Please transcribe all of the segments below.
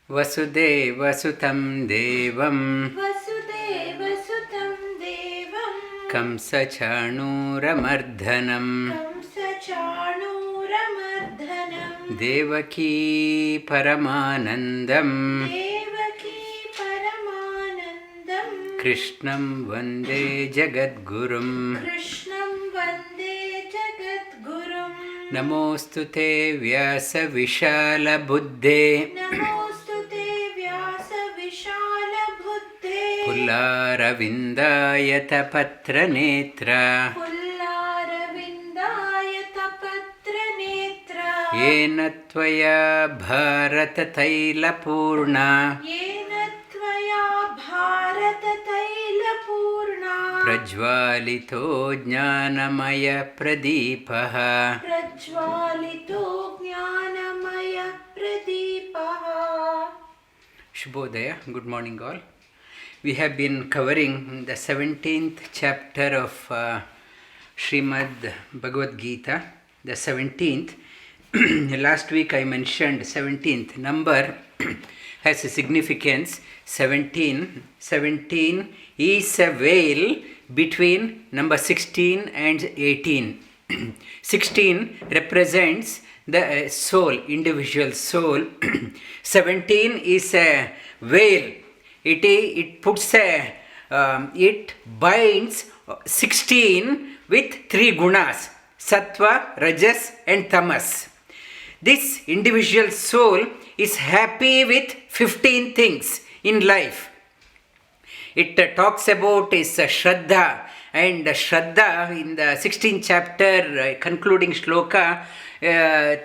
Vasudeva sutam devam Vasudeva sutam devam Kamsa chanooramardhanam Kamsa chanooramardhanam Devaki paramanandam Devaki paramanandam Krishnam vande jagadgurum Krishnam vande jagadgurum Namostute vyasa vishala buddhe Namostute vyasa vishala buddhe Pullaravindayata patra netra Pullaravindayata patra netra Yena tvaya bharata taila purna Yena tvaya bharata taila purna Prajvalito jnanamaya pradipaha Prajvalito jnanamaya pradipaha. Shubhodaya, good morning all. We have been covering the 17th chapter of Srimad Bhagavad Geeta, the 17th. Last week I mentioned 17th number has a significance. 17 is a veil between number 16 and 18. 16 represents the soul, individual soul. 17 is a veil. It puts it binds 16 with three gunas: sattva, rajas and tamas. This individual soul is happy with 15 things in life. It talks about is Shradda, and Shradda in the 16th chapter, concluding shloka, it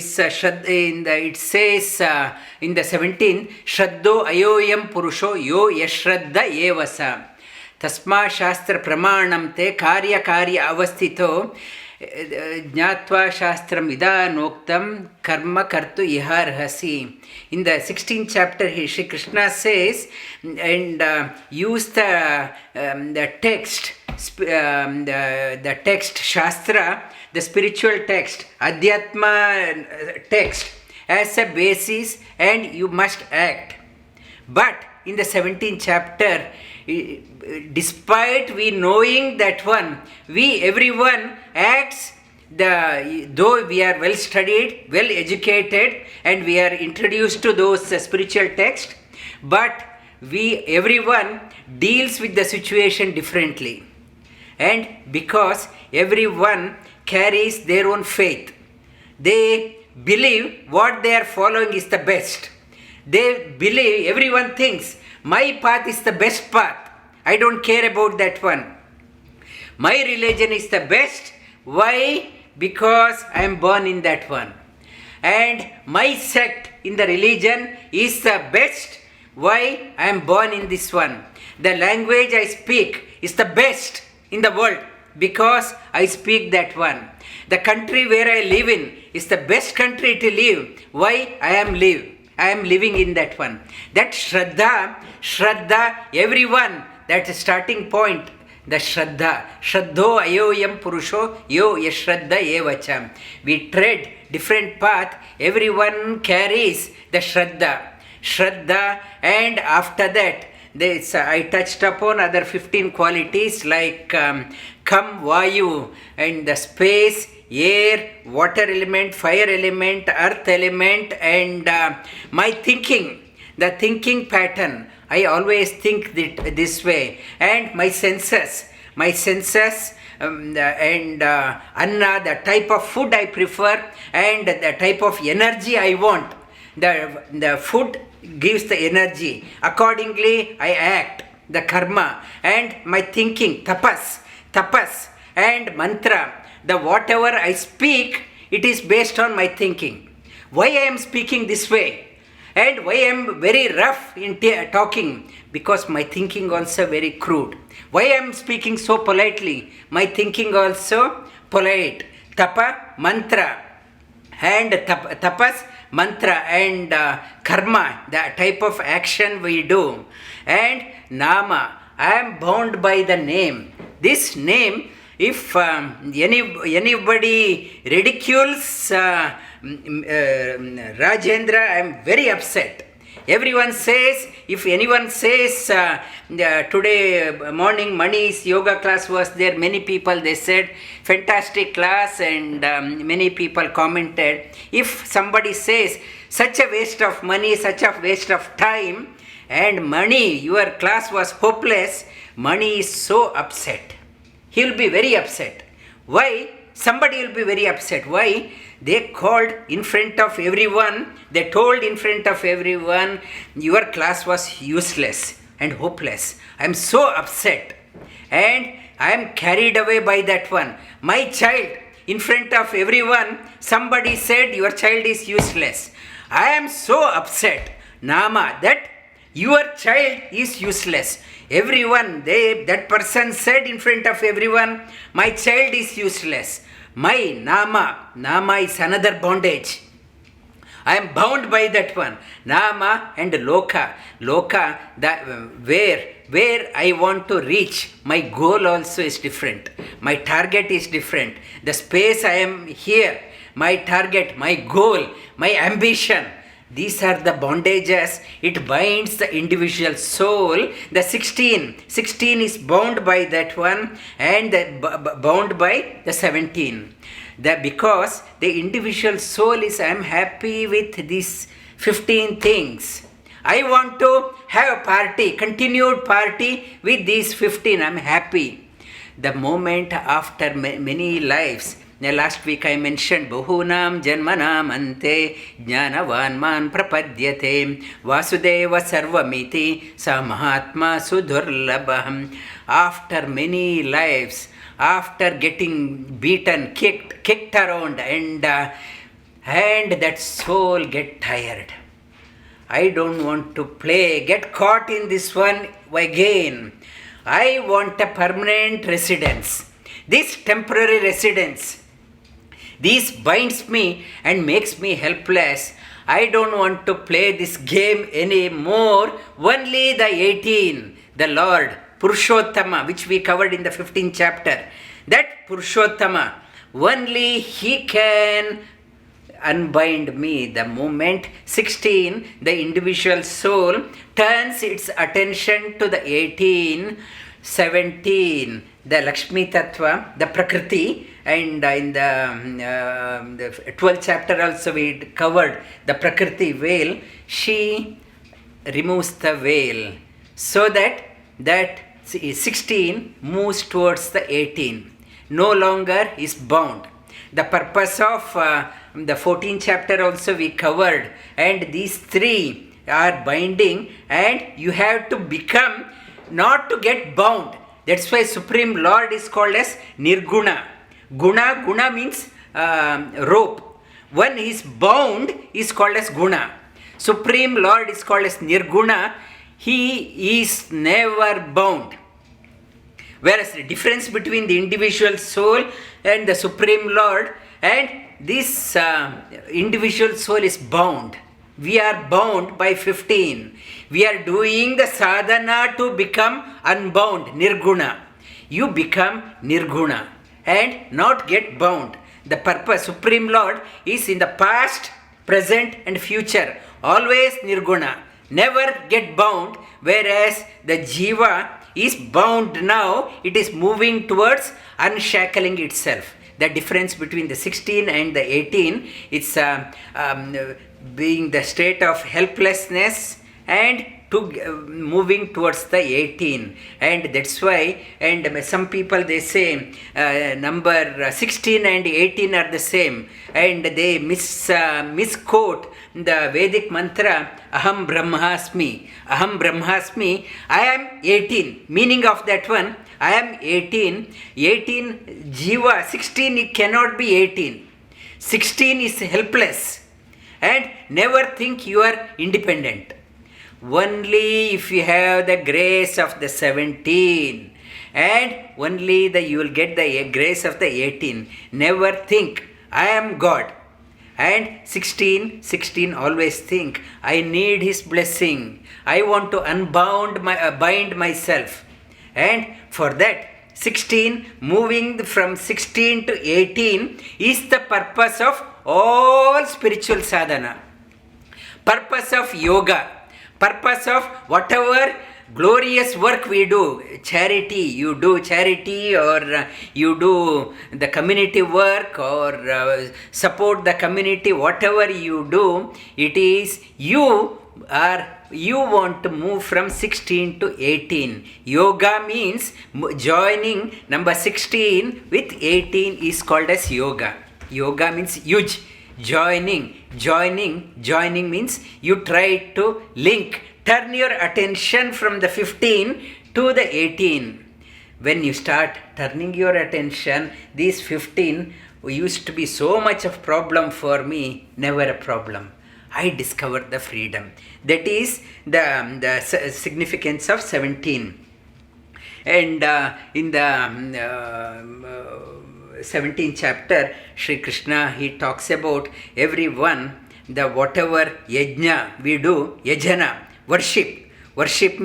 says in the 17th, Shraddo ayoyam purusho yo yashradda evasa. Tasma shastra pramanam te karya avastito Jnatva shastram idanoktam karma kartu iharhasi. In the 16th chapter, Shri Krishna says, and use the text, the text shastra, the spiritual text, adhyatma text as a basis, and you must act. But in the 17th chapter, despite we knowing that one, everyone acts though we are well studied, well educated, and we are introduced to those spiritual texts, but everyone deals with the situation differently. And because everyone carries their own faith, they believe what they are following is the best. They believe, everyone thinks, my path is the best path. I don't care about that one. My religion is the best. Why? Because I am born in that one. And my sect in the religion is the best. Why? I am born in this one. The language I speak is the best in the world because I speak that one. The country where I live in is the best country to live. Why? I am living in that one. That Shradda, everyone, that starting point, the Shradda. Shraddho ayoyam purusho yo yashradda evacham. We tread different path, everyone carries the Shradda, and after that, I touched upon other 15 qualities like Kam, Vayu, and the space, air, water element, fire element, earth element, and my thinking, the thinking pattern. I always think this way, and my senses, and Anna, the type of food I prefer, and the type of energy I want. The food gives the energy. Accordingly, I act, the karma, and my thinking, tapas, and mantra. The whatever I speak, it is based on my thinking. Why I am speaking this way? And why I am very rough in talking? Because my thinking also very crude. Why I am speaking so politely? My thinking also polite. Tapa, mantra, and tapas, mantra, and karma, the type of action we do. And nama, I am bound by the name. This name, if anybody ridicules Rajendra, I am very upset. Everyone says, if anyone says, today morning Mani's yoga class was there, many people, they said, fantastic class, and many people commented. If somebody says, such a waste of money, such a waste of time, and Mani, your class was hopeless, Mani is so upset. He will be very upset. Why? Somebody will be very upset. Why? They called in front of everyone, they told in front of everyone, your class was useless and hopeless. I am so upset and I am carried away by that one. My child, in front of everyone, somebody said your child is useless. I am so upset, Nama, that your child is useless. Everyone, that person said in front of everyone, my child is useless. My Nama is another bondage. I am bound by that one. Nama and Loka, where I want to reach, my goal also is different. My target is different. The space I am here, my target, my goal, my ambition, these are the bondages. It binds the individual soul. The 16 is bound by that one and bound by the 17. Because the individual soul is, I am happy with these 15 things. I want to have a party, continued party with these 15. I am happy. The moment after many lives, last week I mentioned Bahunam Janmanam Ante Jnanavan Prapadyate Vasudeva Sarvamiti Sa Mahatma Sudurlabham. After many lives, after getting beaten, kicked around, and that soul get tired. I don't want to get caught in this one again. I want a permanent residence. This temporary residence, this binds me and makes me helpless. I don't want to play this game anymore. Only the 18, the Lord, Purushottama, which we covered in the 15th chapter. That Purushottama, only He can unbind me. The moment 16, the individual soul turns its attention to the 18, 17, the Lakshmi Tattva, the Prakriti, and in the 12th chapter also we covered the Prakriti veil. She removes the veil so that 16 moves towards the 18, no longer is bound. The purpose of the 14th chapter also we covered, and these three are binding, and you have to become, not to get bound. That's why Supreme Lord is called as Nirguna. Guna means rope. When he is bound is called as Guna. Supreme Lord is called as Nirguna. He is never bound. Whereas the difference between the individual soul and the Supreme Lord, and this individual soul is bound. We are bound by 15. We are doing the sadhana to become unbound, Nirguna. You become Nirguna and not get bound. The purpose, Supreme Lord, is in the past, present and future. Always Nirguna. Never get bound. Whereas the Jiva is bound now. It is moving towards unshackling itself. The difference between the 16 and the 18, it's being the state of helplessness and to moving towards the 18. And that's why, and some people they say number 16 and 18 are the same, and they misquote the Vedic mantra Aham Brahmasmi. Aham Brahmasmi, I am 18. Meaning of that one, I am 18. 18 Jiva, 16 it cannot be 18. 16 is helpless. And never think you are independent. Only if you have the grace of the 17, and only you will get the grace of the 18. Never think I am God. And 16 always think I need His blessing. I want to bind myself. And for that 16, moving from 16 to 18 is the purpose of all spiritual sadhana. Purpose of yoga, purpose of whatever glorious work we do, charity, you do charity or you do the community work or support the community, whatever you do, it is you want to move from 16 to 18. Yoga means joining number 16 with 18 is called as yoga. Yoga means huge. Joining means you try to link, turn your attention from the 15 to the 18. When you start turning your attention, these 15 used to be so much of problem for me, never a problem. I discovered the freedom. That is the significance of 17. And in the 17th chapter, Sri Krishna, he talks about everyone, the whatever yajna we do, yajana, worship. Worship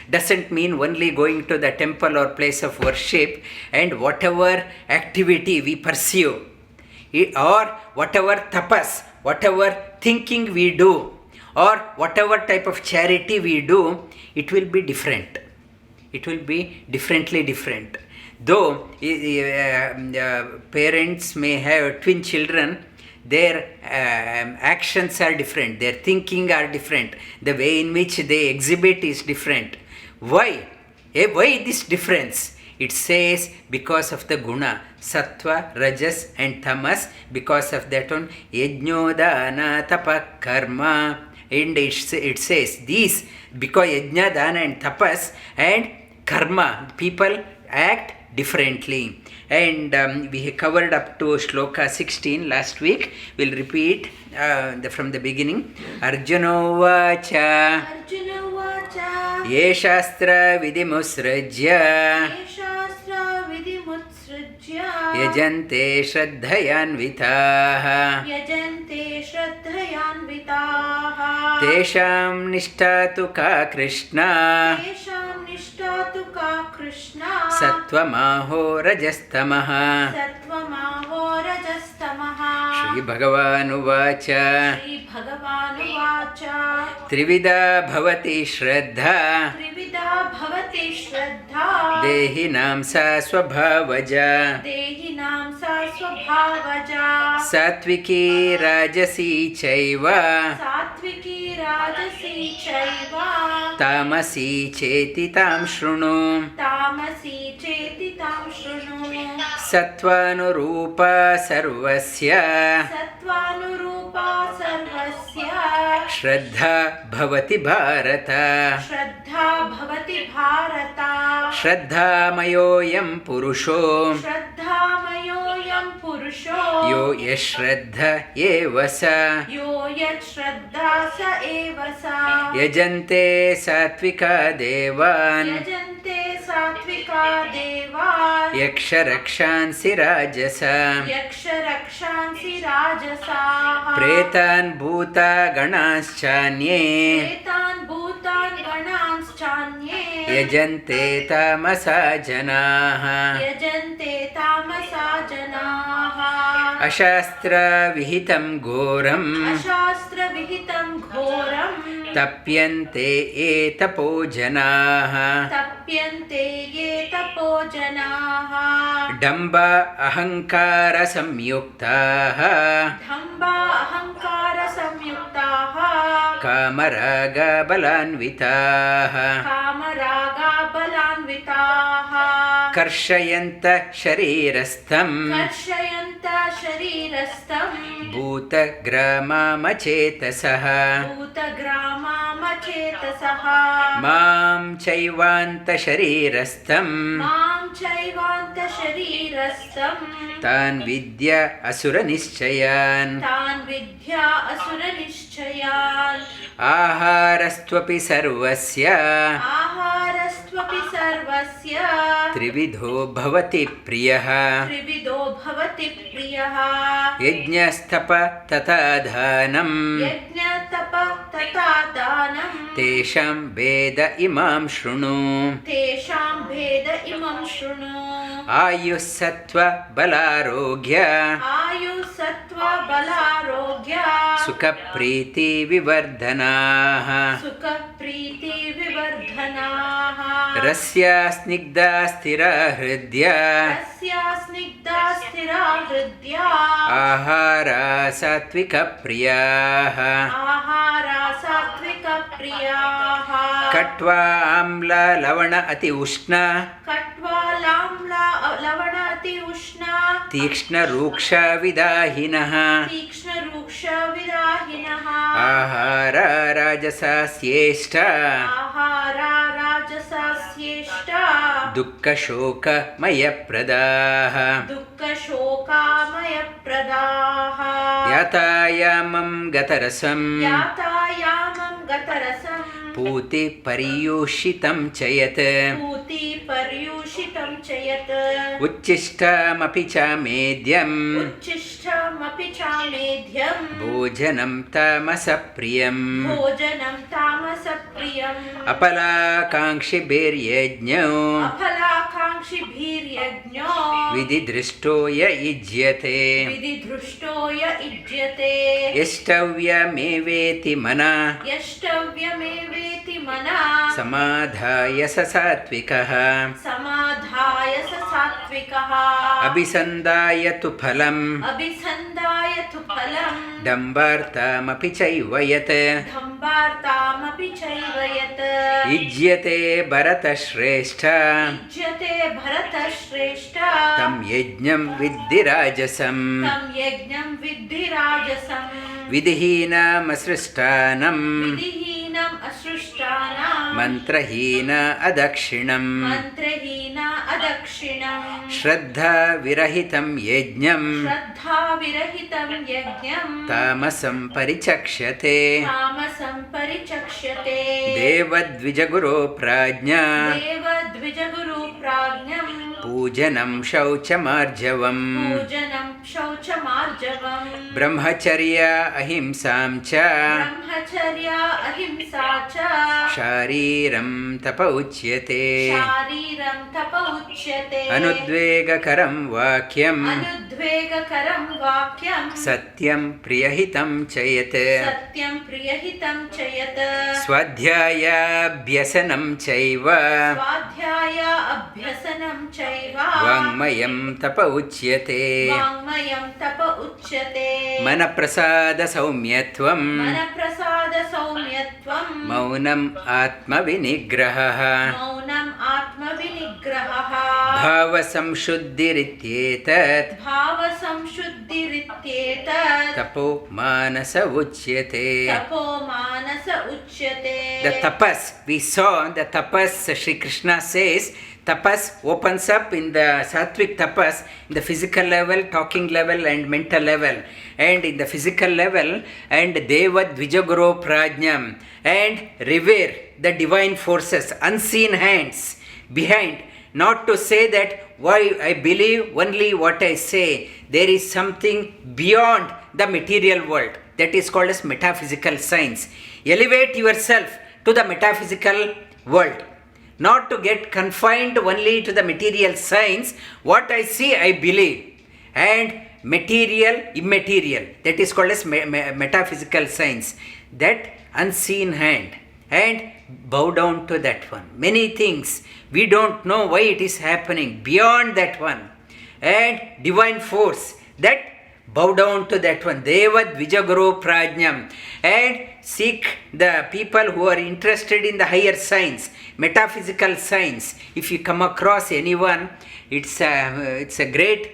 doesn't mean only going to the temple or place of worship, and whatever activity we pursue, or whatever tapas, whatever thinking we do, or whatever type of charity we do, it will be different. It will be different. Though parents may have twin children, their actions are different, their thinking are different, the way in which they exhibit is different. Why? Why this difference? It says because of the guna, sattva, rajas and tamas, because of that one, yajno, dana, tapa, karma. And it says these, because yajna, dana and tapas and karma, people act differently. And we covered up to shloka 16 last week. We'll repeat from the beginning. Arjuna vacha ye shastra vidimusrajya yajante shraddhayanvitaah tesham nishtatu ka Krishna Satvamaho rajastamaha Shri Bhagavan uvacha Trivida bhavati shraddha Dehinam sa swabhavaja Satviki rajasi chaiva Tamasi chetitam shrunu Sattvanurupa sarvasya Shraddha bhavati bharata Shraddha mayoyam purusho Yo yashraddha evasa Yajante satvika devan Yaksharakshansi rajasa Pretan bhuta ganaschanye Yajante tamasa janaha Ashastra vihitam ghoram Tapyante etapo janaha Damba ahankara samyuktaha Kamaraga balanvitaha Karshayanta sharirastham Bhuta grama machetasaha Mam chaivanta sharirastham Tan vidya asura nischayan Aharastvapi sarvasya Trividho bhavati priyaha Yajnastapa tata dhanam ज्ञानं तेषां वेद इमां शृणु तेषां भेद इमं शृणु आयुः सत्त्व बलारोग्य आयु सत्त्व बलारोग्य सुखप्रीति विवर्धनाः सुख प्रीति विवर्धनाः रस्य स्निग्धा स्थिरा हृद्य तस्य स्निग्धा स्थिरा हृद्या आहारा सात्विकप्रियाः आहारा सात्विकप्रियाः कट्वा आम्ल लवण अति उष्ण कट्वा लाम्ला लवण अति उष्णा तीक्ष्णरूक्षविदाहिनः तीक्ष्णरूक्षविदाहिनः आहार राजसास्येष्ट आहारा राजसास्येष्टा दुःखशोकमयप्रदाः दुःखशोकामयप्रदाः यातायामं गतरसं यातायामं गतरसं पूतिपर्यूषितं च यत् पूति पर्यूषितं च यत् उच्छिष्टमपि च मेद्यम् उच्छिष्टमपि चामेध्यं भोजनं तामसप्रियम् भोजनं तामसप्रियम् अपलाकाङ्क्षिभिर्यज्ञो अफलाकाङ्क्षिभिर्यज्ञो विधिदृष्टो य युज्यते विधिदृष्टो य युज्यते यष्टव्यमेवेति मना यष्टव्यमेवेति मना समाधाय स सात्विकः समाधाय स सात्विकः अभिसन्धाय तु फलम् अभिसन्धाय तु फलम् दम्भार्थमपि चैव यत् धम्बार्तामपि चैव यत् युज्यते भरतश्रेष्ठ युज्यते भरतश्रेष्ठ तं यज्ञं विद्धि राजसम् तं यज्ञं विद्धि राजसम् विधिहीनमसृष्टानं विधिहीनम् असृष्टानां मन्त्रहीन अदक्षिणम् मन्त्रहीन अदक्षिणम् श्रद्धाविरहितं यज्ञं श्रद्धाविरहितं यज्ञं तामसं परिचक्ष्यते तामसं परिचक्ष्यते देवद्विजगुरो प्राज्ञा देवद्विजगुरु प्राज्ञं पूजनं शौचमार्जवम् पूजनं शौचमार्जवम् ब्रह्मचर्य अहिंसां च ब्रह्मचर्य अहिंसा च शारीरं तप उच्यते शारीरं तप उच्यते अनुद्वेगकरं वाक्यम् अनुद्वेगकरं वाक्यं सत्यं प्रियहितं च यत् सत्यं प्रियहितं च यत् स्वाध्यायाभ्यसनं चैव स्वाध्याय अभ्यसनं चैव वाङ्मयं तप उच्यते वाङ्मयं तप उच्यते मनप्रसादसौम्यत्वं मनप्रसाद सौम्यत्वं मौनम् आत्मविनिग्रहः मौनम् आत्मविनिग्रहः भावसंशुद्धिरित्येतत् भावसंशुद्धिरित्येतत् तपो मानस उच्यते तपो मानस उच्यते The tapas, we saw the tapas, Sri Krishna says, tapas opens up in the Satvic tapas, in the physical level, talking level and mental level. And in the physical level, and Devad Vijaguro Prajnam, and revere the divine forces, unseen hands behind. Not to say that why I believe only what I say. There is something beyond the material world. That is called as metaphysical science. Elevate yourself to the metaphysical world. Not to get confined only to the material science. What I see, I believe. And material, immaterial. That is called as metaphysical science. That unseen hand. And bow down to that one. Many things we don't know why it is happening. Beyond that one. And divine force. That bow down to that one. Devad Vijaguru Prajnam. And seek the people who are interested in the higher science, metaphysical science. If you come across anyone, it's a great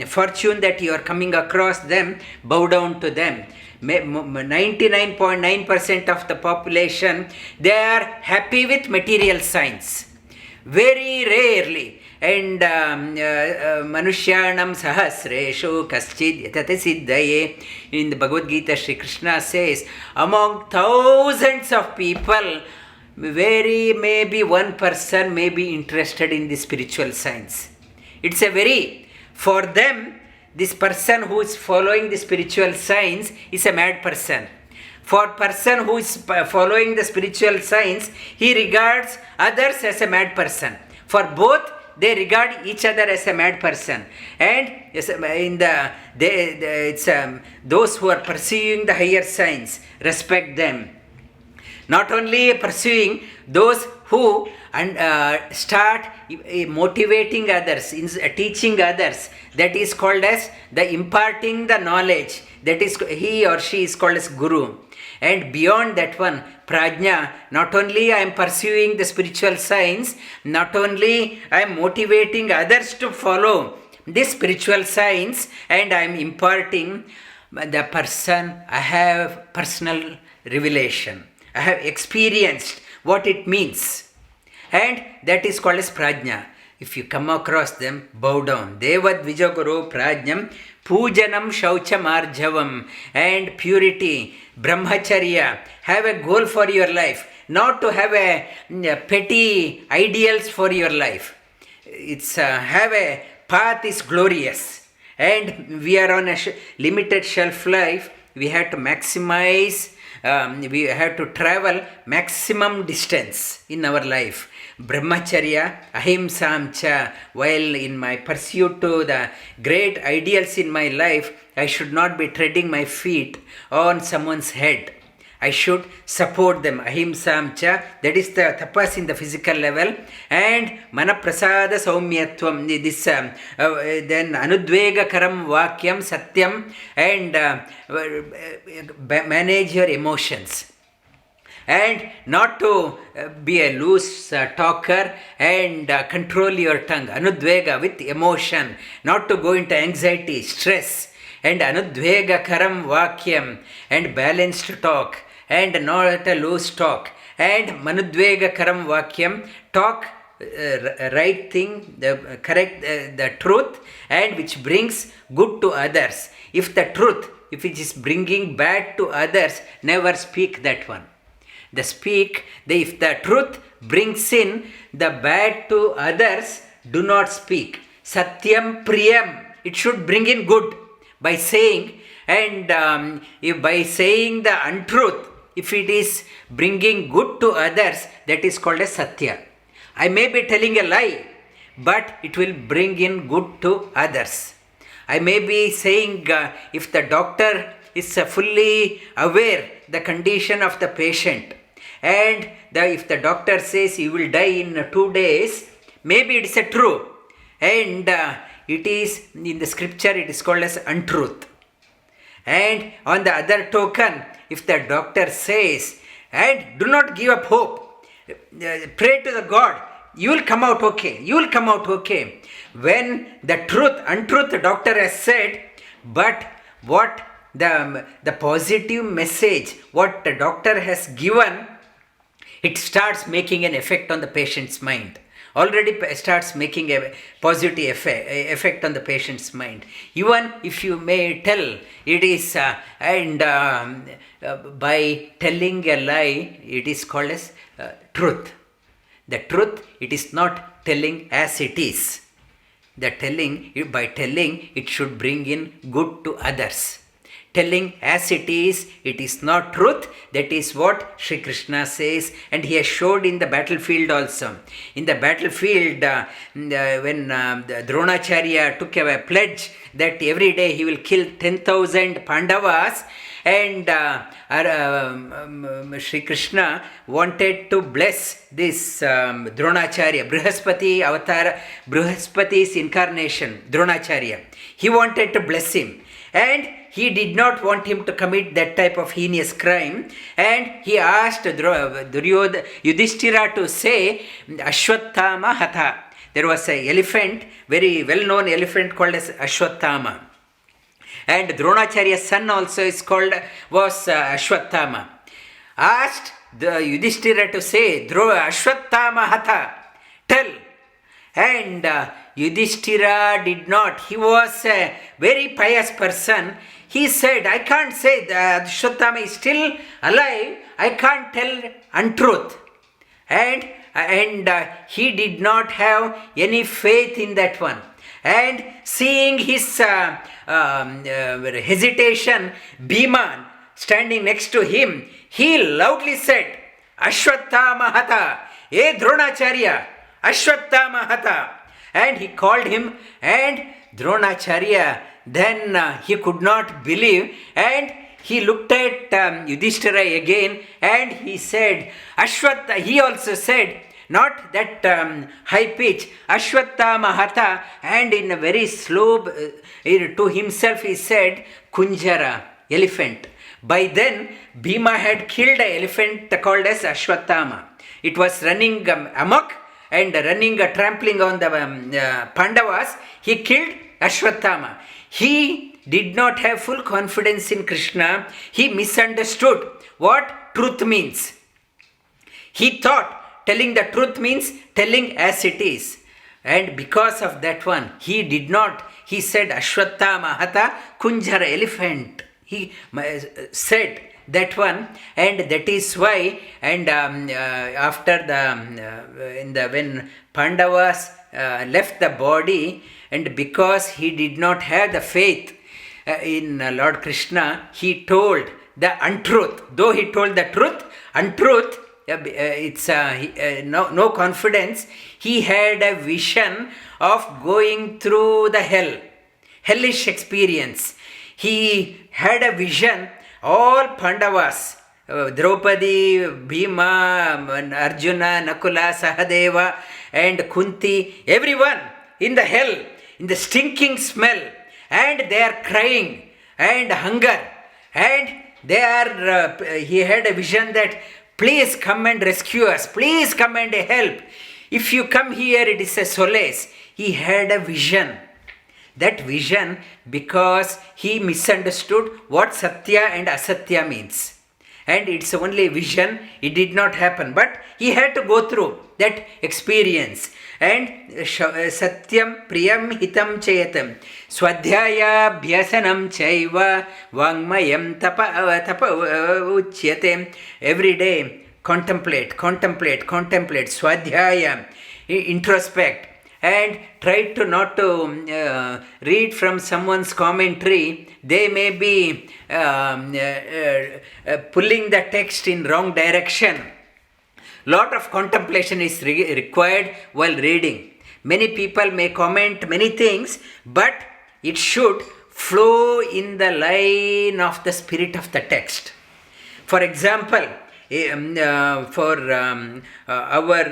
fortune that you are coming across them. Bow down to them. 99.9% of the population, they are happy with material science. Very rarely. And Manushyanam Sahasreshu Kaschid Yatate Siddhaye. In the Bhagavad Geeta, Sri Krishna says, among thousands of people, very maybe one person may be interested in the spiritual science. It's a very, for them, this person who is following the spiritual science is a mad person. For person who is following the spiritual science, he regards others as a mad person. For both, they regard each other as a mad person. And those who are pursuing the higher science respect them. Not only pursuing, those who start motivating others, teaching others, that is called as the imparting the knowledge. That is, he or she is called as guru. And beyond that one, prajna, not only I am pursuing the spiritual science, not only I am motivating others to follow this spiritual science, and I am imparting the person, I have personal revelation. I have experienced what it means. And that is called as prajna. If you come across them, bow down. Devad vijaguru prajnam pujanam shaucham arjavam. And purity, brahmacharya. Have a goal for your life. Not to have a petty ideals for your life. It's have a path is glorious. And we are on a limited shelf life. We have to maximize. We have to travel maximum distance in our life. Brahmacharya, ahimsamcha. While in my pursuit to the great ideals in my life, I should not be treading my feet on someone's head. I should support them. Ahimsamcha, that is the tapas in the physical level. And manaprasada saumyatvam, this then anudvega karam vakyam satyam, and manage your emotions. And not to be a loose talker and control your tongue. Anudvega, with emotion. Not to go into anxiety, stress. And anudvega karam vakyam, and balanced talk. And not a loose talk. And manudvega karam vakyam, talk right thing, the correct, the truth, and which brings good to others. If the truth, if it is bringing bad to others, never speak that one. If the truth brings in the bad to others, do not speak. Satyam priyam, it should bring in good by saying, and by saying the untruth, if it is bringing good to others, that is called as satya. I may be telling a lie, but it will bring in good to others. I may be saying, if the doctor is fully aware the condition of the patient, and if the doctor says you will die in 2 days, maybe it is a true, and it is in the scripture, it is called as untruth. And on the other token, if the doctor says, and do not give up hope, pray to the God, you will come out okay, you will come out okay. When the truth, untruth, the doctor has said, but what the positive message, what the doctor has given, it starts making an effect on the patient's mind. Already starts making a positive effect on the patient's mind. Even if you may tell, it is, by telling a lie, it is called as truth. The truth, it is not telling as it is. By telling, it should bring in good to others. Telling as it is not truth. That is what Sri Krishna says, and he has showed in the battlefield also. In the battlefield, when Dronacharya took a pledge that every day he will kill 10,000 Pandavas, and Sri Krishna wanted to bless this Dronacharya, Brihaspati avatar, Brihaspati's incarnation, Dronacharya. He wanted to bless him, and he did not want him to commit that type of heinous crime, and he asked Yudhishthira to say Ashwathama Hatha. There was an elephant, very well-known elephant called as Ashwathama. And Dronacharya's son also was Ashwathama. Asked the Yudhishthira to say Ashwathama Hatha, tell. And Yudhishthira did not. He was a very pious person. He said, I can't say that Ashwathama is still alive. I can't tell untruth. And he did not have any faith in that one. And seeing his hesitation, Bhima standing next to him, he loudly said, Ashwatthama, E Dronacharya, Ashwatthama. And he called him, and Dronacharya, then he could not believe, and he looked at Yudhishthira again, and he said, he also said, not that high pitch, Ashwatthama, and in a very slow, to himself he said, Kunjara, elephant. By then, Bhima had killed an elephant called as Ashwatthama. It was running amok and trampling on the Pandavas. He killed Ashwatthama. He did not have full confidence in Krishna. He misunderstood what truth means. He thought telling the truth means telling as it is. And because of that one, he did not. He said Ashwatthama Hata Kunjara, elephant. He said that one, and that is why. And after when Pandavas left the body, and because he did not have the faith in Lord Krishna, he told the untruth. Though he told the truth, untruth, it's no confidence. He had a vision of going through the hellish experience. He had a vision, all Pandavas, Draupadi, Bhima, Arjuna, Nakula, Sahadeva, and Kunti, everyone in the hell, in the stinking smell, and they are crying and hunger, and they are. He had a vision that, please come and rescue us, please come and help. If you come here, it is a solace. He had a vision. That vision, because he misunderstood what Satya and Asatya means. And it's only a vision, it did not happen. But he had to go through that experience. And Satyam Priyam Hitam Chayatam Swadhyaya Bhyasanam Chaiva Vangmayam Tapa Uchyate. Every day, contemplate, Swadhyaya, introspect. And try to not to read from someone's commentary. They may be pulling the text in wrong direction. Lot of contemplation is required while reading. Many people may comment many things, but it should flow in the line of the spirit of the text. For example, for our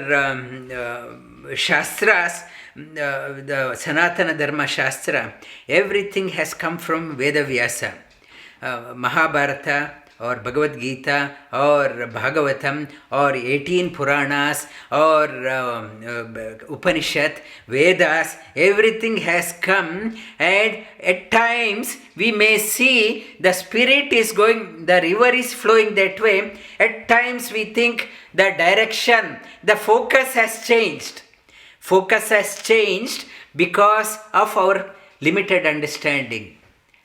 Shastras, the Sanatana Dharma Shastra, everything has come from Veda Vyasa. Mahabharata or Bhagavad Geeta or Bhagavatam or 18 Puranas or Upanishad, Vedas, everything has come, and at times we may see the spirit is going, the river is flowing that way. At times we think the direction, the focus has changed. Focus has changed because of our limited understanding.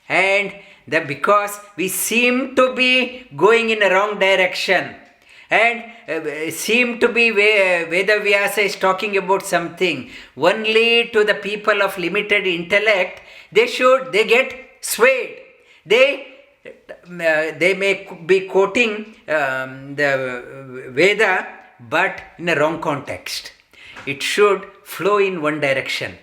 And because we seem to be going in a wrong direction, and seem to be Veda Vyasa is talking about something only to the people of limited intellect, they get swayed. They may be quoting the Veda, but in a wrong context. It should flow in one direction.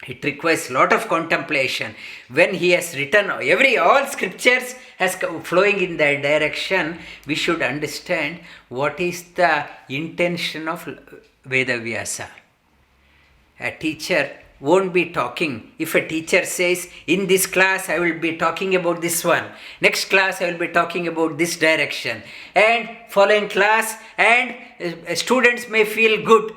It requires lot of contemplation. When he has written all scriptures has flowing in that direction, we should understand what is the intention of Veda Vyasa. A teacher won't be talking. If a teacher says, in this class I will be talking about this one, next class I will be talking about this direction, and following class, and students may feel good.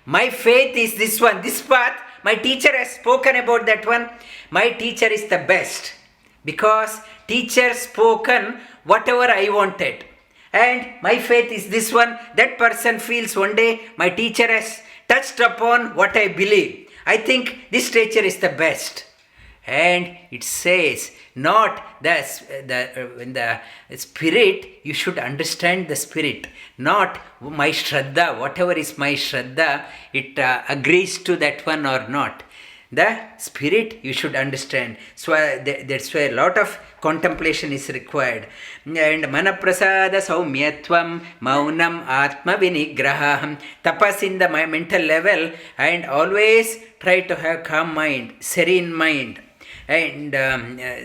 My faith is this one, this path. My teacher has spoken about that one. My teacher is the best, because teacher spoken whatever I wanted. And my faith is this one. That person feels one day my teacher has touched upon what I believe. I think this teacher is the best. And it says, not in the spirit, you should understand the spirit. Not my Shradda, whatever is my Shradda, it agrees to that one or not. the spirit you should understand. So that's why a lot of contemplation is required. And manaprasada saumyatvam maunam atma vinigraham. Tapas in the mental level, and always try to have calm mind, serene mind, and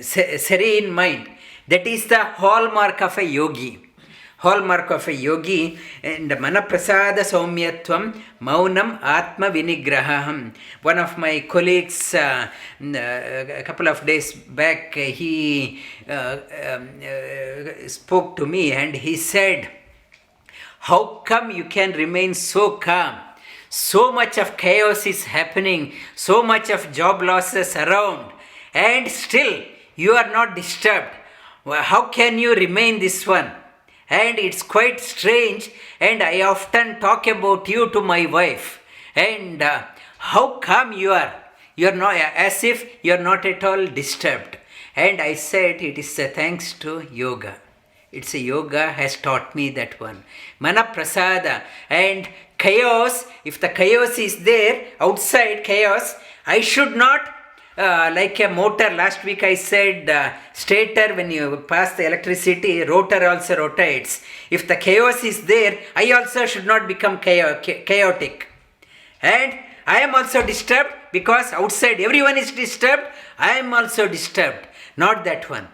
serene mind. That is the hallmark of a yogi. Hallmark of a yogi. And manaprasada saumyatvam maunam atma vinigraham. One of my colleagues a couple of days back, he spoke to me and he said, how come you can remain so calm? So much of chaos is happening, so much of job losses around, and still you are not disturbed. How can you remain this one? And it's quite strange, and I often talk about you to my wife. And how calm you are. You are not, as if you are not at all disturbed. And I said it is thanks to yoga. It's a yoga has taught me that one. Mana prasada. And chaos, if the chaos is there, outside chaos, I should not, like a motor, last week I said, stator, when you pass the electricity, rotor also rotates. If the chaos is there, I also should not become chaotic. And I am also disturbed because outside everyone is disturbed, I am also disturbed. Not that one.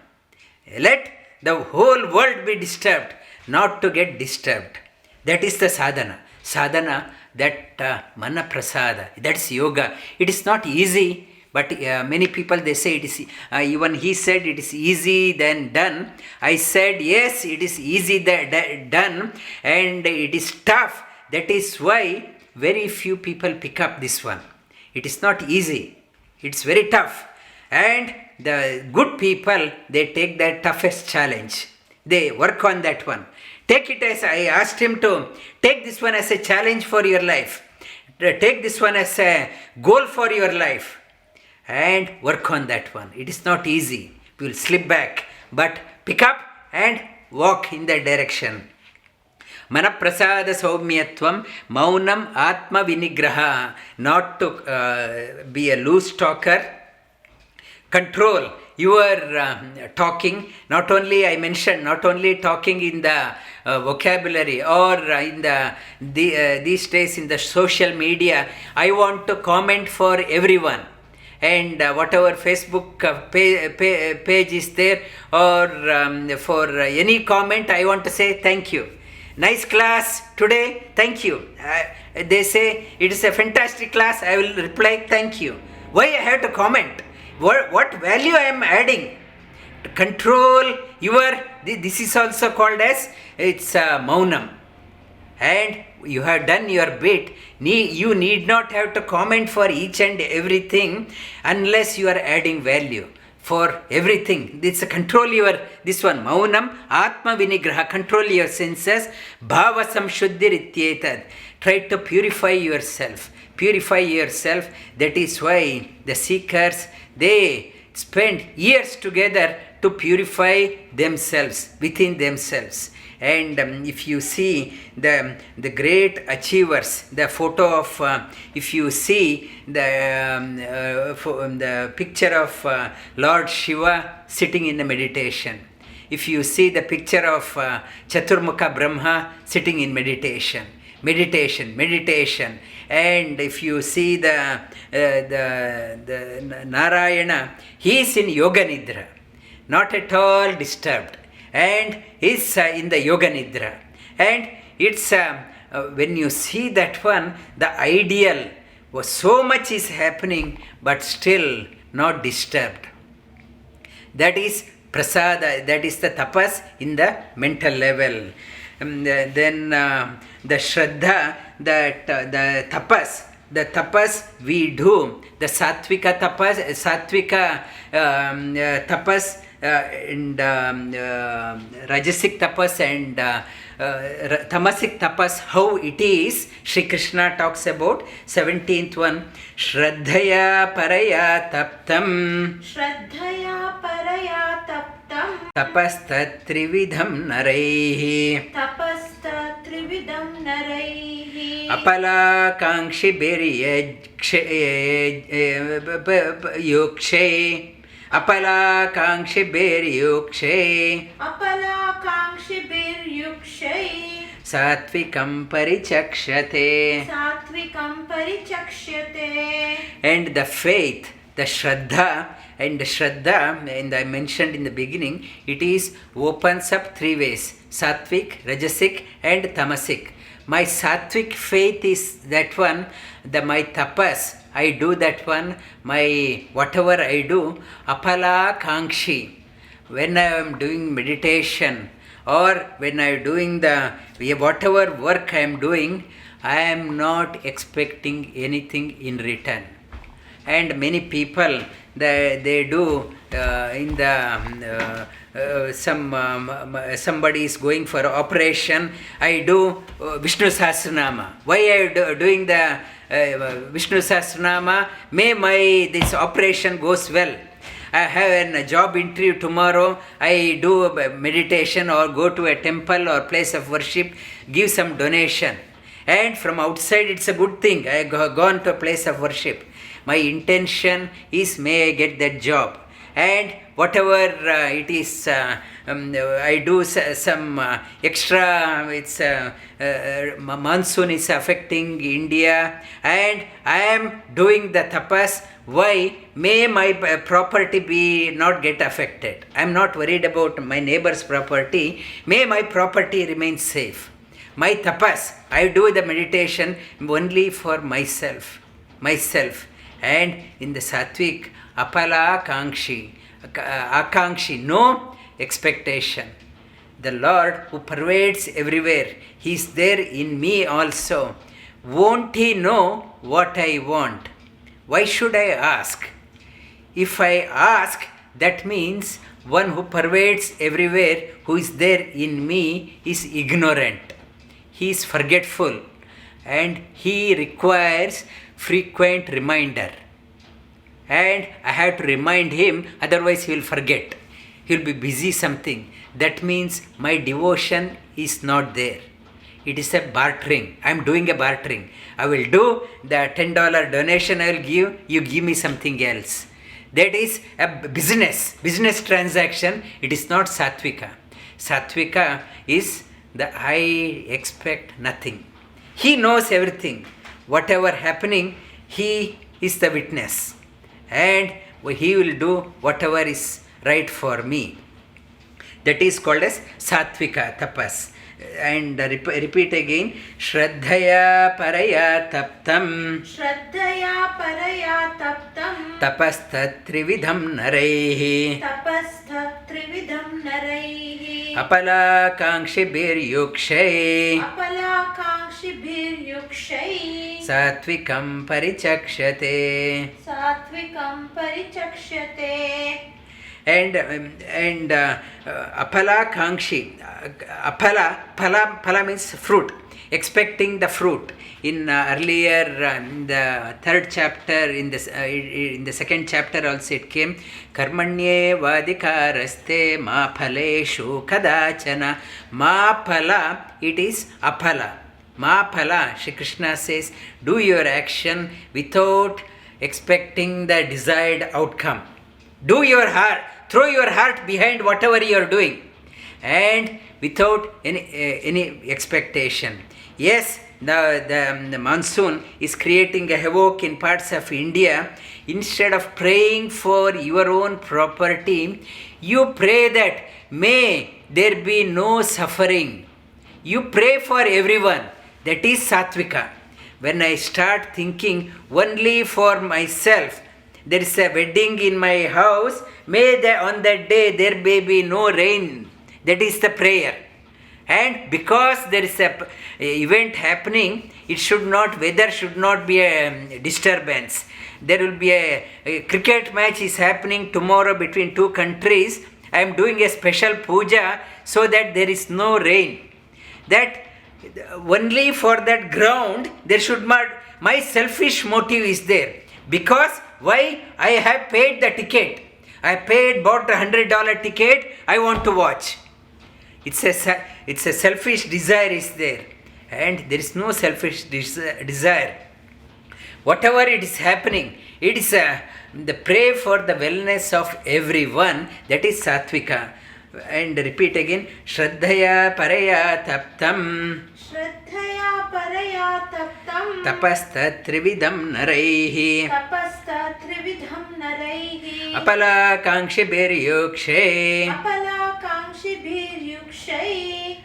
Let the whole world be disturbed, not to get disturbed. That is the sadhana. Sadhana, that mana prasada, that's yoga. It is not easy. But many people, they say it is, even he said it is easy than done. I said, yes, it is easy done, and it is tough. That is why very few people pick up this one. It is not easy. It's very tough. And the good people, they take the toughest challenge. They work on that one. Take it as, I asked him to take this one as a challenge for your life. Take this one as a goal for your life. And work on that one. It is not easy. We will slip back. But pick up and walk in that direction. Manaprasada saumyatvam maunam atma vinigraha. Not to be a loose talker. Control your talking. Not only, I mentioned, not only talking in the vocabulary or in these days in the social media. I want to comment for everyone. And whatever Facebook page is there, or for any comment, I want to say thank you. Nice class today, thank you. They say it is a fantastic class, I will reply thank you. Why I have to comment? What value I am adding? Control your, this is also called as, it's maunam. And you have done your bit. You need not have to comment for each and everything unless you are adding value for everything. This control your, this one, maunam, atma vinigraha, control your senses, bhava samshuddhir ityetad. Try to purify yourself. Purify yourself. That is why the seekers, they spend years together to purify themselves, within themselves. And if you see the great achievers, the photo of, if you see the picture of Lord Shiva sitting in the meditation, if you see the picture of Chaturmukha Brahma sitting in meditation, and if you see the Narayana, he is in Yoga Nidra, not at all disturbed. And is in the Yoga Nidra. And it's, when you see that one, the ideal was so much is happening, but still not disturbed. That is prasada, that is the tapas in the mental level. Then the Shradda, that the tapas we do, the Satvika tapas, and rajasic tapas and tamasic tapas, how it is, Sri Krishna talks about 17th one, Shraddaya paraya taptam, Shraddaya paraya taptam, tapasta trividham naraihi, tapasta trividam naraihi, Apala kankshi beri yukshe. Apala kankshi beri yukshe. Apala kankshi bir yukshay. Satvikam parichakshate. Satvikam parichakshyate. And the faith, the Shradda, and I mentioned in the beginning, it is opens up three ways: Satvic, Rajasic, and Tamasic. My Satvic faith is that one, my tapas, I do that one, my whatever I do, apala kankshi. When I am doing meditation or when I am doing whatever work I am doing, I am not expecting anything in return. And many people, they do in the somebody is going for operation, I do Vishnu Sahasranama. Why I doing the Vishnu Sahasranama? May this operation goes well. I have a job interview tomorrow, I do meditation or go to a temple or place of worship, give some donation. And from outside it's a good thing, I have gone to a place of worship. My intention is, may I get that job. And whatever it is, I do some extra, it's monsoon is affecting India, and I am doing the tapas. Why? May my property be not get affected. I am not worried about my neighbor's property. May my property remain safe. My tapas, I do the meditation only for myself. And in the Satvic, apala akankshi, no expectation. The Lord who pervades everywhere, He is there in me also. Won't He know what I want? Why should I ask? If I ask, that means one who pervades everywhere, who is there in me, is ignorant. He is forgetful and he requires frequent reminder. And I have to remind him, otherwise he will forget. He will be busy something. That means my devotion is not there. It is a bartering. I am doing a bartering. I will do the $10 donation I will give, you give me something else. That is a business transaction. It is not Satvika. Satvika is I expect nothing. He knows everything. Whatever happening, he is the witness. And he will do whatever is right for me. That is called as Satvika, tapas. And repeat again. Shraddaya paraya taptam. Shraddaya paraya taptam. Tapastha trividham naraihi. Tapastha trividham naraihi. Apala kankshi bir yukshay. Apala kankshi bir yukshay. Satvikam parichakshate. Satvikam parichakshyate. And apala kankshi, phala means fruit, expecting the fruit. In earlier in the third chapter, in the second chapter also it came, karmanye vadikaraste ma phaleshu kadachana. Ma phala, it is aphala. Ma phala, Shri Krishna says, do your action without expecting the desired outcome. Do your heart, throw your heart behind whatever you are doing, and without any expectation. Yes, the monsoon is creating a havoc in parts of India. Instead of praying for your own property, you pray that may there be no suffering. You pray for everyone. That is Satvika. When I start thinking only for myself, there is a wedding in my house, may on that day there may be no rain. That is the prayer. And because there is a event happening, weather should not be a disturbance. There will be a cricket match is happening tomorrow between two countries. I am doing a special puja so that there is no rain. That only for that ground, there should not, my selfish motive is there. Because why? I have paid the ticket. I bought a $100 ticket, I want to watch. It's a selfish desire is there. and there is no selfish desire. Whatever it is happening, it is the pray for the wellness of everyone. That is Satvika. And repeat again. Shraddhaya paraya taptam. Shraddhaya paraya taptam. Tapasta trividam naraihi. Tapasta trividham naraihi. Apala kankshi beryukshe. Apala kankshi bhiryukshay.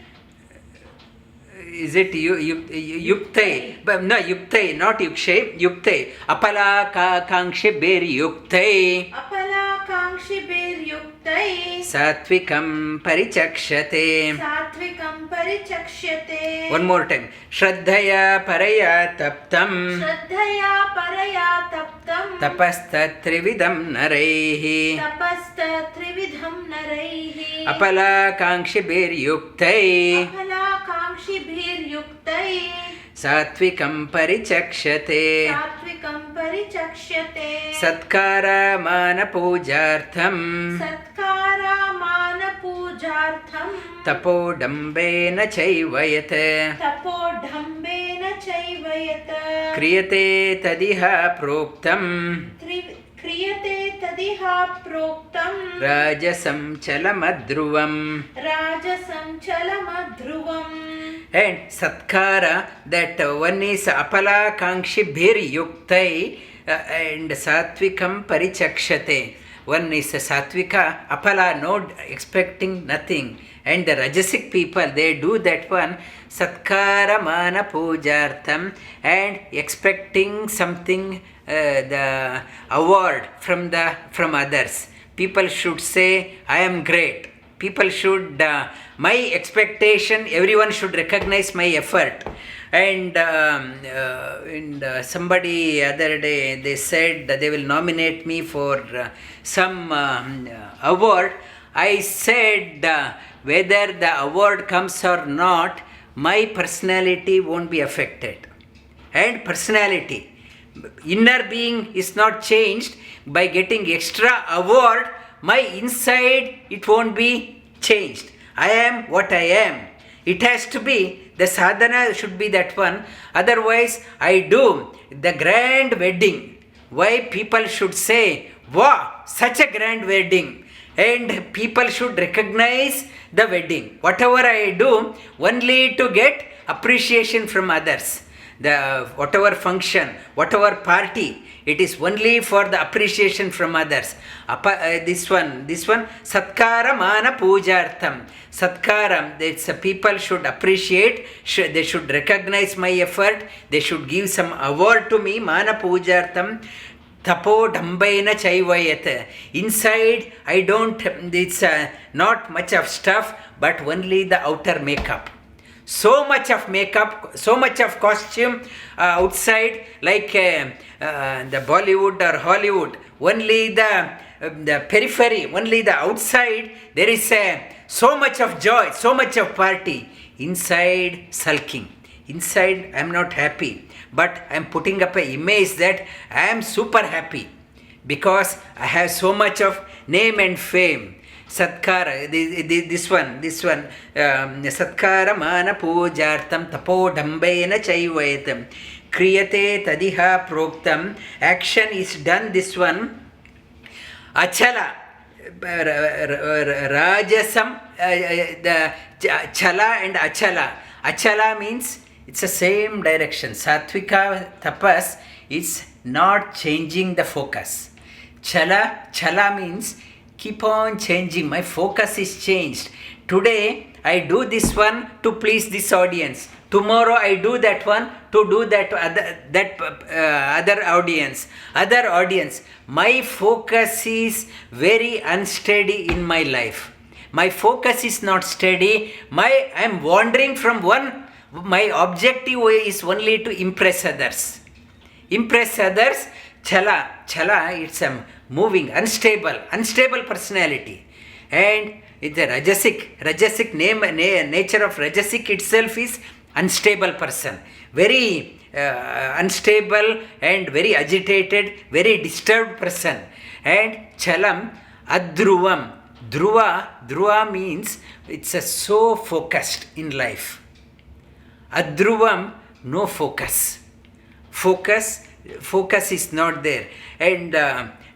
Is it yuktai? No, yuktai, not yukshay. Yuktai. Apala kankshi beryuktai. Apala kankshi bhiryuktai. Satvikam parichakshate. Satvikam parichakshyate. One more time. Shraddhaya paraya taptam. Shraddhaya paraya taptam. Tapasta trividam naraihi. Tapasta trividham naraihi. Apala kankshi beryuktai. Apala kankshi bhiryuktai. Satvikam parichakshate. Satvikam parichakshyate. Satkara mana pujartham. Satkara mana pujartham. Tapodambena chaivayat. Tapodhambena chaivayat. Kriyate tadiha proktam. Kriyate tadiha proktam. Rajasam chalamadruvam. Rajasam chalamadruvam. And Satkara, that one is Apala Kankshi Bhiri Yuktai and Satvikam Parichakshate. One is Satvika, Apala, no expecting nothing. And the Rajasic people, they do that one, Satkara Mana Pujartham, and expecting something, the award from others. People should say, I am great. People should, my expectation, everyone should recognize my effort. And somebody other day, they said that they will nominate me for some award. I said, whether the award comes or not, my personality won't be affected. And personality, inner being is not changed. By getting extra award, my inside, it won't be changed. I am what I am. It has to be, the sadhana should be that one. Otherwise, I do the grand wedding. Why people should say, wow, such a grand wedding. And people should recognize the wedding. Whatever I do, only to get appreciation from others. Whatever function, whatever party, it is only for the appreciation from others. This one, Satkara Mana Pujartham. Satkaram, that's people should appreciate, they should recognize my effort, they should give some award to me, Mana Pujartham. Tapo Dambaina Chaivayat. Inside, I don't, it's not much of stuff, but only the outer makeup. So much of makeup, so much of costume outside, like the Bollywood or Hollywood. Only the periphery, only the outside, there is so much of joy, so much of party. Inside, sulking. Inside, I am not happy. But I am putting up an image that I am super happy because I have so much of name and fame. Satkara, this one, Satkara Mana Pujartam Tapo Dambena Chaivayatam. Kriyate Tadiha Proktam. Action is done, this one. Achala. Rajasam, the Chala and Achala. Achala means it's the same direction. Satvika tapas is not changing the focus. Chala means keep on changing. My focus is changed. Today I do this one to please this audience. Tomorrow I do that one to do that other audience. My focus is very unsteady in my life. My focus is not steady. I am wandering from one. My objective is only to impress others. Chala, it's a moving, unstable personality. And it's a rajasic nature of rajasic itself is unstable person. Very unstable and very agitated, very disturbed person. And chalam, adruvam. Dhruva means it's so focused in life. Adruvam, no focus. Focus is not there. And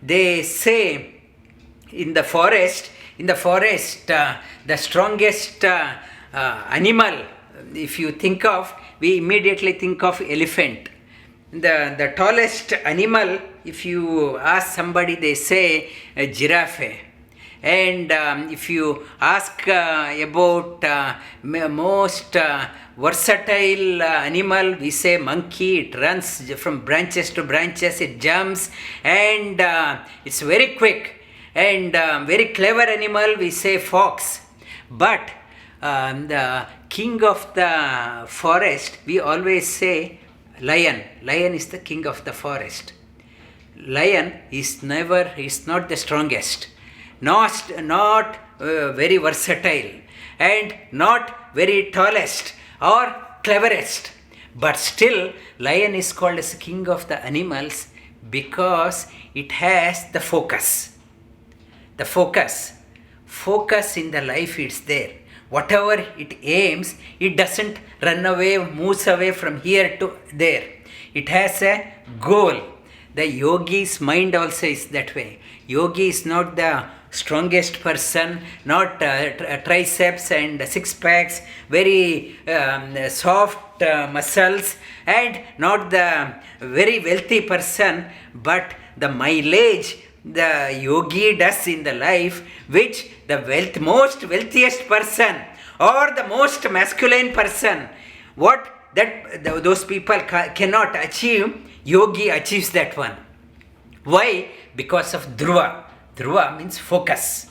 they say in the forest, the strongest animal, if you think of, we immediately think of elephant. The tallest animal, if you ask somebody, they say giraffe. And if you ask about most versatile animal, we say monkey. It runs from branches to branches, it jumps, and it's very quick. And very clever animal, we say fox. But the king of the forest, we always say lion. Lion is the king of the forest. Lion is not the strongest, not very versatile, and not very tallest or cleverest. But still, lion is called as king of the animals because it has the focus. The focus in the life, it's there. Whatever it aims, it doesn't run away, moves away from here to there. It has a goal. The yogi's mind also is that way. Yogi is not the strongest person, not triceps and six packs, very soft muscles, and not the very wealthy person, but the mileage the yogi does in the life, which the most wealthiest person or the most masculine person, those people cannot achieve, yogi achieves that one. Why? Because of dhruva. Dhruva means focus.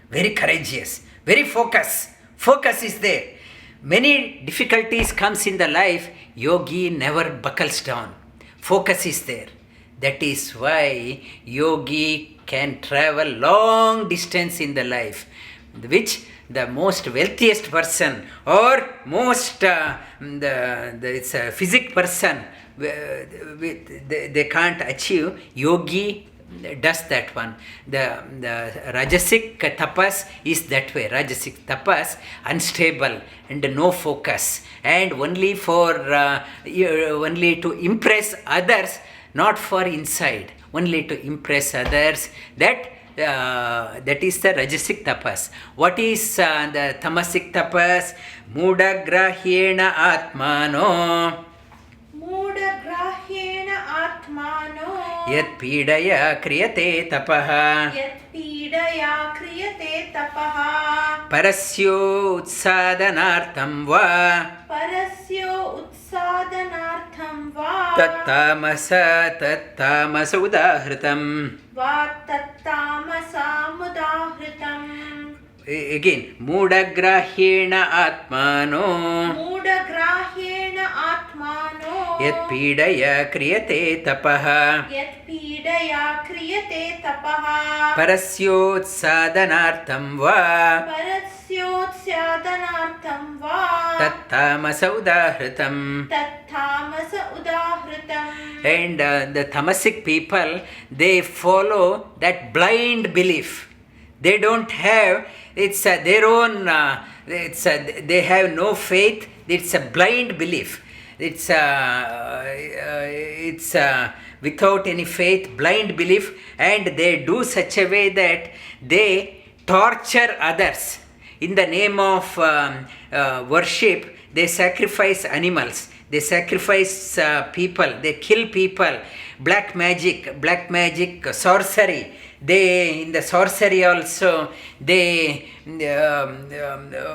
Very courageous, very focus. Focus is there. Many difficulties comes in the life, yogi never buckles down. Focus is there. That is why yogi can travel long distance in the life, which the most wealthiest person or most physic person, they can't achieve. Yogi does that one. The rajasic tapas is that way. Rajasic tapas, unstable and no focus, and only to impress others, not for inside, only to impress others. That is the rajasic tapas. What is the tamasic tapas? Mudagrahena atmano. Mudagrahena atmano. Yat pidaya kriyate tapaha. Parasyo utsadanartham va. Tattamasa udahritam. Again, mudagrahena atmano. Yat pidaya kriyate tapaha. Parasyo utsadanartham va. Tattamasa udahritam. And the tamasic people, they follow that blind belief. They don't have, it's their own, they have no faith. It's a blind belief. It's without any faith, blind belief, and they do such a way that they torture others. In the name of worship, they sacrifice animals, they sacrifice people, they kill people. Black magic, sorcery. They, in the sorcery also, they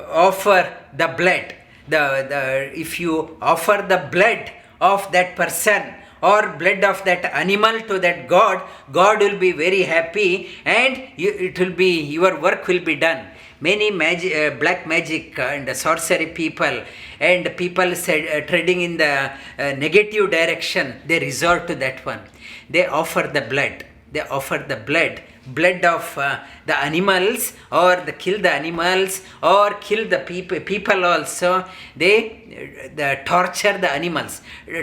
offer the blood. If you offer the blood of that person or blood of that animal to that God will be very happy, and your work will be done. Many black magic and sorcery people and people treading in the negative direction, they resort to that one. They offer the blood. blood of the animals, or kill the animals, or kill the people also. They torture the animals,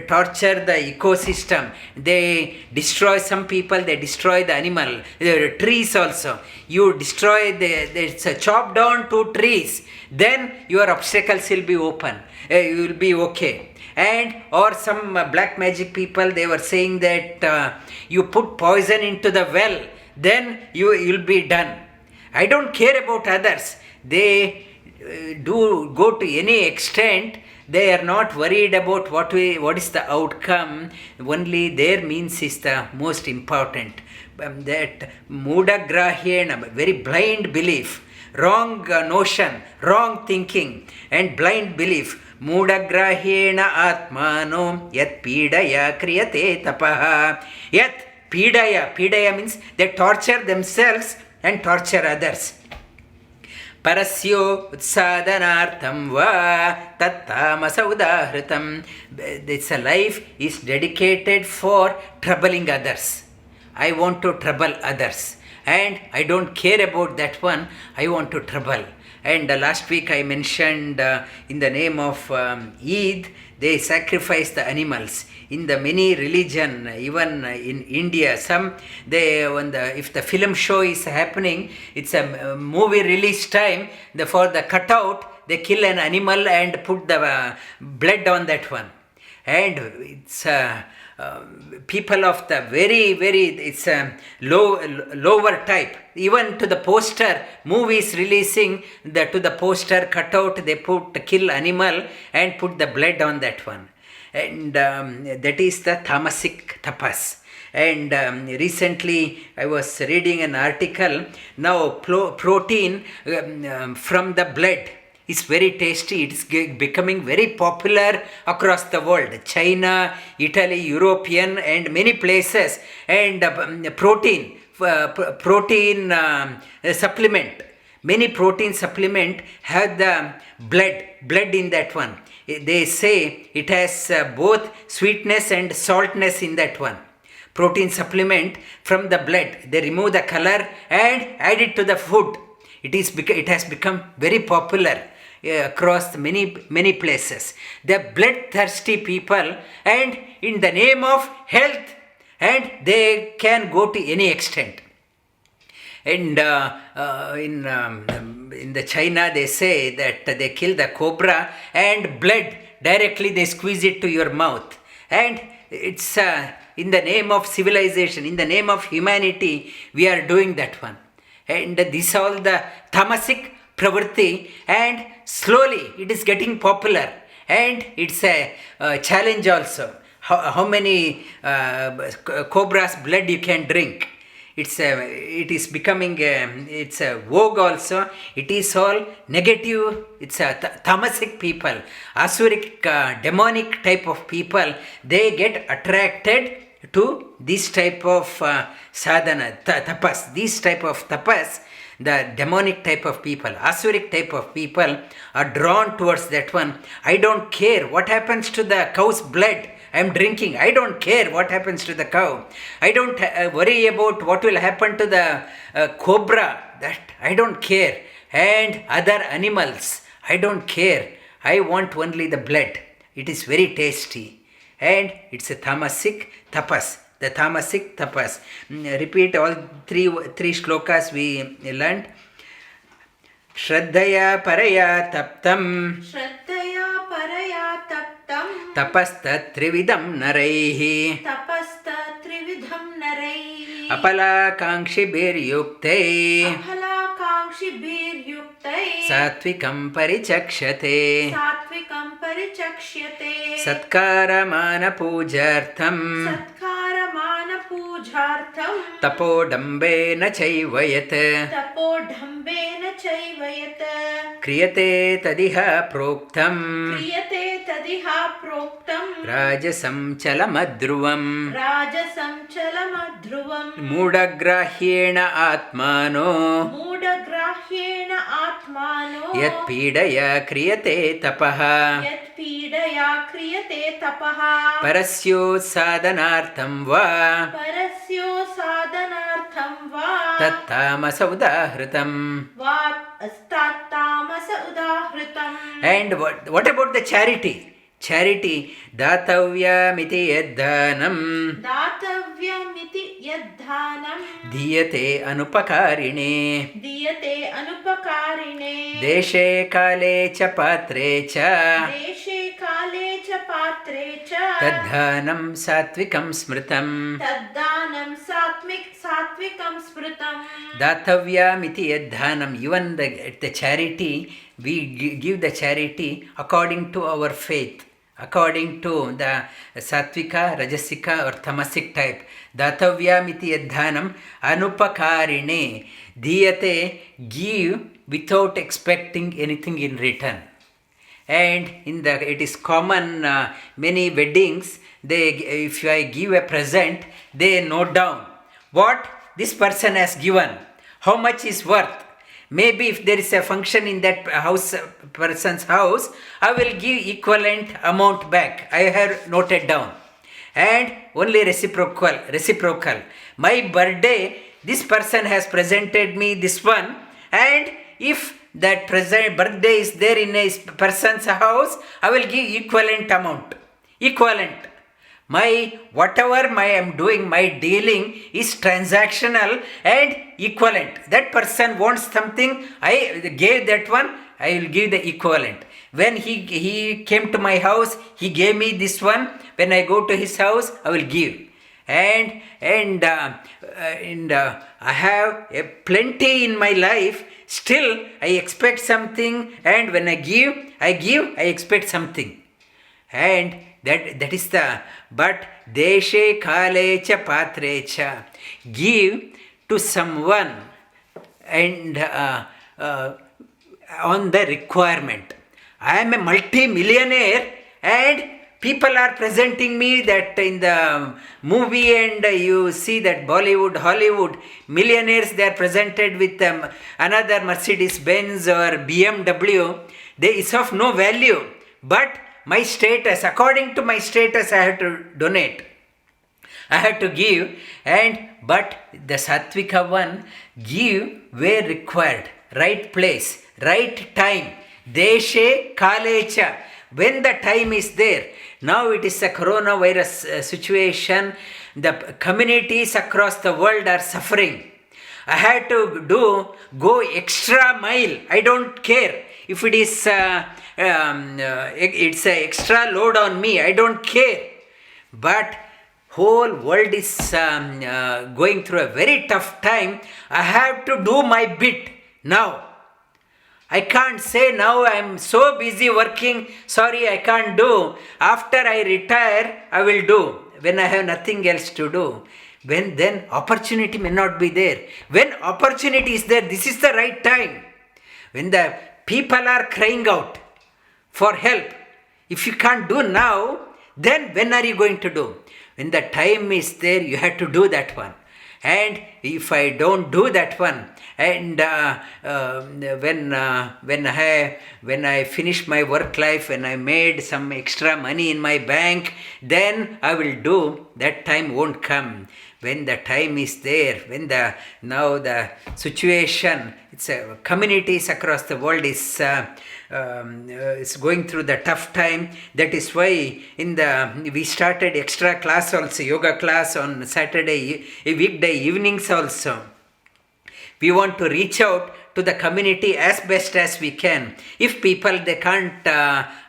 torture the ecosystem. They destroy some people, they destroy the animal, the trees also. You destroy it's chop down 2 trees, then your obstacles will be open. You will be okay. And or some black magic people, they were saying that you put poison into the well, then you'll be done. I don't care about others. They do go to any extent. They are not worried about what is the outcome. Only their means is the most important. That mudagrahyena, very blind belief, wrong notion, wrong thinking, and blind belief. Mudagrahyena atmano yat pidaya kriyate tapaha. Yat pidaya means they torture themselves and torture others. Parasyo utsadanartham va tattamasa udahritam. This life is dedicated for troubling others. I want to trouble others, and I don't care about that one. I want to trouble. And last week I mentioned in the name of Eid, they sacrifice the animals. In the many religion, even in India, some if the film show is happening, it's a movie release time. For the cutout, they kill an animal and put the blood on that one. And it's people of the very it's a lower type. Even to the poster, movies releasing to the poster cutout, they kill animal and put the blood on that one. And that is the tamasic tapas. And recently I was reading an article. Now protein from the blood is very tasty. It is becoming very popular across the world. China, Italy, European, and many places. And protein supplement. Many protein supplement have the blood in that one. They say it has both sweetness and saltness in that one. Protein supplement from the blood. They remove the color and add it to the food. It has become very popular across many places. The bloodthirsty people, and in the name of health, and they can go to any extent. And in the China, they say that they kill the cobra and blood directly they squeeze it to your mouth. And it's in the name of civilization, in the name of humanity, we are doing that one. And this all the tamasic pravritti, and slowly it is getting popular. And it's a challenge also. How many cobra's blood you can drink. It is becoming it's a vogue also. It is all negative. It's a tamasic people, asuric, demonic type of people. They get attracted to this type of sadhana, tapas. This type of tapas, the demonic type of people, asuric type of people are drawn towards that one. I don't care what happens to the cow's blood. I am drinking. I don't care what happens to the cow. I don't worry about what will happen to the cobra. That I don't care. And other animals, I don't care. I want only the blood. It is very tasty. And it's a tamasic tapas. The tamasic tapas. Repeat all three shlokas we learned. Shraddaya paraya taptam. Shraddaya paraya taptam. Tapasta trividam naraihi. Tapasta trividham naraihi. Apala kankshi bir yuktai. Apala kankshi bir yuktai. Satvikam parichakshate. Satvikam parichakshyate. Satkara mana pujartham. Satkara mana pujartham. Tapodambena chaivayat. Tapodambena chaivayat. Kriyate tadiha proktam. Kriyate tadiha proktam. Rajasam chalamadruvam. Rajasam chalamadruvam. Mudagrahyena atmano. Mudagrahyena atmano. Yat pidaya kriyate tapaha. Yat pidaya kriyate tapaha. Parasyo sadhanartham va. Parasyo sadhanartham va. tattamasa udahritam. tattamasa udahritam. And what about the charity? Charity, datavyamiti yadhanam दातव्यमिति यद्धानं diyate anupakarine दीयते अनुपकारिणे deshe kale cha patre cha देशे काले च पात्रे च tadhanam satvikam smritam. तद्दानं सात्विकं स्मृतम्. Datavyamiti yadhanam. Even the charity, we give the charity according to our faith, according to the Satvika, Rajasika or Tamasic type. Datavyamiti yadhanam anupakarine diyate. Give without expecting anything in return. And it is common, many weddings, if I give a present, they note down what this person has given, how much is worth. Maybe if there is a function in that person's house, I will give equivalent amount back. I have noted down. And only reciprocal. My birthday, this person has presented me this one, and if that birthday is there in a person's house, I will give equivalent amount. Equivalent. Whatever I am doing, my dealing is transactional and equivalent. That person wants something, I gave that one, I will give the equivalent. When he came to my house, he gave me this one. When I go to his house, I will give. And I have plenty in my life. Still, I expect something, and when I give, I expect something. And that is but deshe kale cha patre cha. Give to someone and on the requirement. I am a multi-millionaire, and people are presenting me that in the movie, and you see that Bollywood, Hollywood, millionaires, they are presented with another Mercedes Benz or BMW. It's of no value. But my status, according to my status, I have to donate. I have to give. But the Satvika one, give where required. Right place, right time. Deshe kalecha. When the time is there. Now it is a coronavirus situation. The communities across the world are suffering. I had to go extra mile. I don't care if it is it's an extra load on me. I don't care. But whole world is going through a very tough time. I have to do my bit now. I can't say now I am so busy working, sorry I can't do. After I retire, I will do. When I have nothing else to do. Then opportunity may not be there. When opportunity is there, this is the right time. When the people are crying out for help. If you can't do now, then when are you going to do? When the time is there, you have to do that one. And if I don't do that one, and when I finish my work life, when I made some extra money in my bank, then I will do. That time won't come. When the time is there, when now the situation, it's communities across the world is going through the tough time. That is why we started extra class also, yoga class on Saturday, weekday evenings also. We want to reach out to the community as best as we can. If people, they can't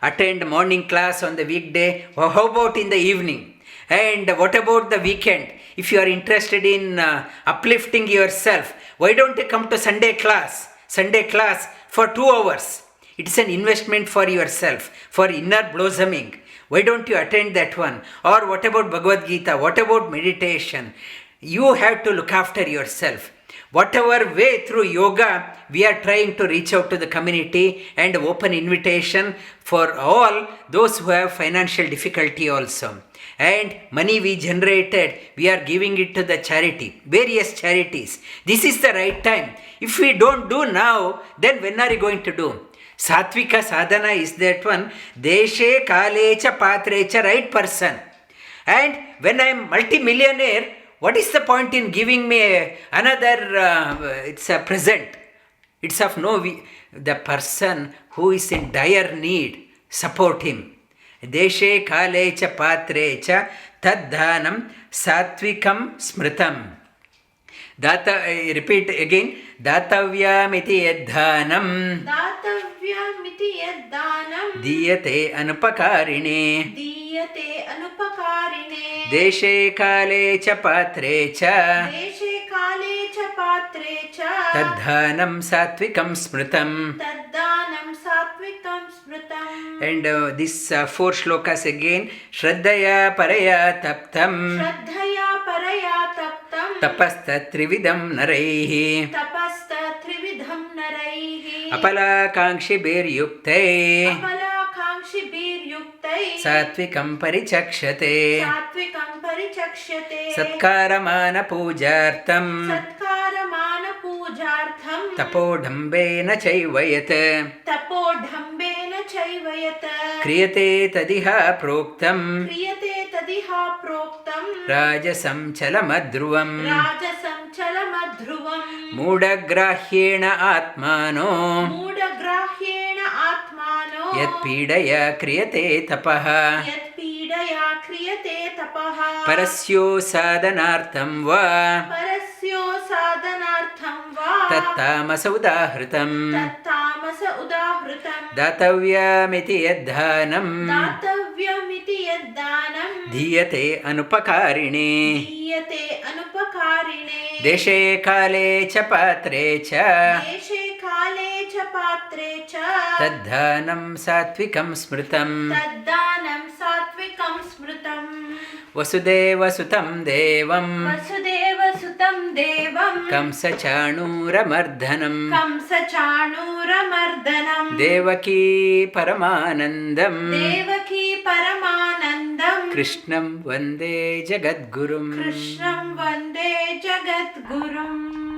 attend morning class on the weekday, how about in the evening? And what about the weekend? If you are interested in uplifting yourself, why don't you come to Sunday class? Sunday class for 2 hours. It is an investment for yourself, for inner blossoming. Why don't you attend that one? Or what about Bhagavad Geeta? What about meditation? You have to look after yourself. Whatever way through yoga, we are trying to reach out to the community and open invitation for all those who have financial difficulty also. And money we generated, we are giving it to the charity, various charities. This is the right time. If we don't do now, then when are you going to do? Satvika sadhana is that one. Deshe kalecha patrecha, right person. And when I am multi-millionaire, What is the point in giving me another, it's a present? It's of no, the person who is in dire need, support him. Deshe kale cha patre cha tadhanam satvikam smritam. I repeat again. Datavyamiti yadhanam. Datavyamiti yadhanam. Diyate anupakarine. Diyate anupakarine. Deshe kale cha patre cha. Deshe kale cha patre cha. Tadhanam satvikam smritam. Tadhanam satvikam smritam. And these 4 shlokas again. Shraddaya paraya taptam. Shraddhaya paraya taptam. Tapasta trividam naraihi. Tapasta trividham naraihi. Apala kankshi bir yuktai. Apala kankshi bir yuktai. Satvikam parichakshate. Satvikam parichakshate. Satkaramana pujartam. Satkaramana pujartham. Tapodhambena chaivayat. Tapodhambena chaivayat. Kriyate tadiha proktam. Kriyate tadiha proktam. Rajasam chalamadruvam. Rajasam chalamadruvam. Mudagrahyena atmano. Mudagrahyena atmano. Yat pidaya kriyate tapaha. Yat pidaya kriyate tapaha. Parasyo sadhanartham va. Parasyo sadhanartham va. Tattamasa udahritam. Tattamasa udahritam. Datavyamiti yadhanam. Datavyamiti yaddanam. Diyate anupakarine. Diyate anupakarine. Deshe kale cha patre cha. Deshe kale cha patre cha. Tadhanam satvikam smritam. Taddanam satvikam smritam. Vasudeva sutam devam. Vasudeva sutam devam. Kamsa chanuramardanam. Kamsa chanuramardanam. Devaki paramanandam. Devaki paramanandam. Krishnam vande jagadgurum. Krishnam vande jagadgurum.